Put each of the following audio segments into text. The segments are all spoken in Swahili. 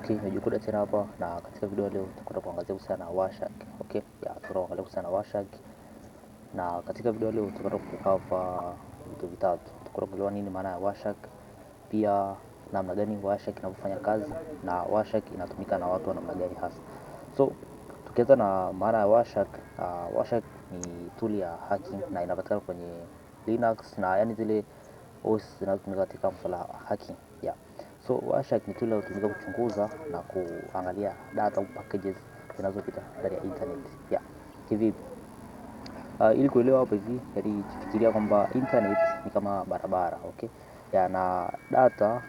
Okay, nimejikuta tena hapa na katika video leo tutakwenda kuangazia kuhusiana na Wireshark. Okay, tutakwenda kuangalia kuhusiana na Wireshark. Na katika video leo tutakwenda kukava vitu vitatu. Tutakwenda kuelewa nini maana ya Wireshark, pia namna gani Wireshark inavyofanya kazi, na Wireshark inatumika na watu wa namna gani hasa. So, tukianza na maana ya Wireshark, Wireshark ni tool ya hacking na inapatikana kwenye Linux na yani zile OS zinazotumika katika masuala ya hacking. Yeah. So Wireshark ni tool inayotumika kuchunguza na kuangalia data au packages zinazopita ndani ya internet. Yeah. Kivipi? Ili kuelewa hapo hivi, yani fikiria kwamba internet ni kama barabara, okay? Ya, na data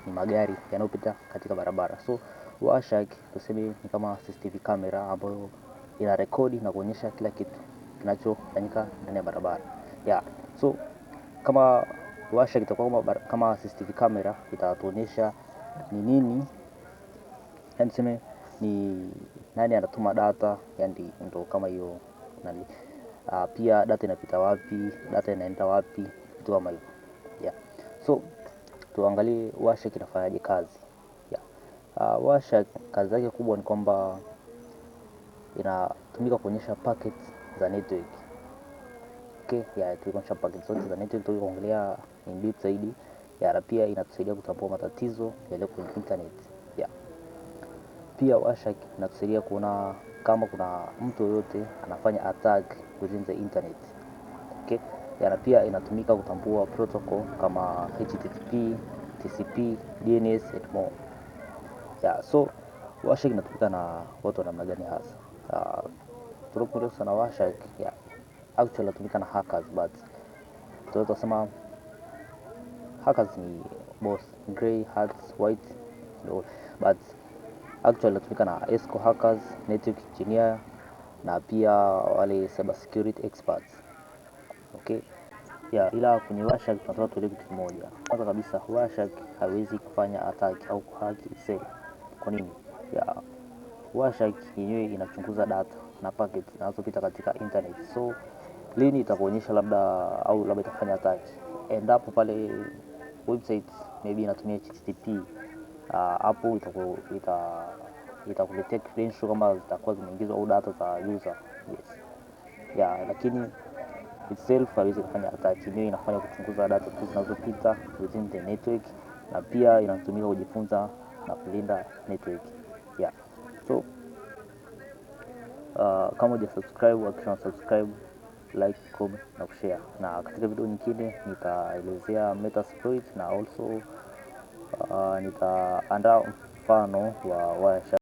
ni magari yanayopita katika barabara. So Wireshark tuseme ni kama CCTV camera ambayo ina rekodi na kuonyesha kila kitu kinachofanyika ndani ya barabara. Yeah. So kama Wireshark itakuwa kama CCTV camera, itatuonyesha ni nini, yani tuseme ni nani anatuma data, yani ndo kama hiyo nani. Pia data inapita wapi, data inaenda wapi, vitu kama hivyo. Yeah. So tuangalie Wireshark inafanyaje kazi. Yeah. Wireshark kazi yake kubwa ni kwamba inatumika kuonyesha packets za network. Okay, ya tulionyesha packets zote za network, tuliongelea in depth zaidi. Ya, na pia inatusaidia kutambua matatizo yaliyo kwenye internet. Yeah. Pia Wireshark inatusaidia kuona kama kuna mtu yoyote anafanya attack within the internet. Okay? Ya, na pia inatumika kutambua protocol kama HTTP, TCP, DNS and more. Yeah, so Wireshark inatumika na watu wa namna gani hasa? Tunapoongelea sana Wireshark, yeah, actually inatumika na hackers, but tunaweza kusema hackers ni both grey hats, white and all, but actually inatumika na ESCO hackers, network engineer, na pia wale cyber security experts. Okay? Yeah, ila kwenye Wireshark tunataka tuelewe kitu kimoja. Kwanza kabisa, Wireshark haiwezi kufanya attack au kuhack itself. Kwa nini? Yeah, Wireshark yenyewe inachunguza data na packets zinazopita katika internet. So lini itakuonyesha labda itafanya attack? Endapo pale website maybe inatumia HTTP, hapo itakuletea credential kama zitakuwa zimeingizwa au data za user. Yes. Yeah, lakini itself haiwezi kufanya attack. Yenyewe inafanya kuchunguza data tu zinazopita within the network, na pia inatumika kujifunza na kulinda network. Yeah. So kama hujasubscribe, hakikisha subscribe, like, comment na kushare. Na katika video nyingine nitaelezea Metasploit na also nitaandaa mfano wa Wireshark.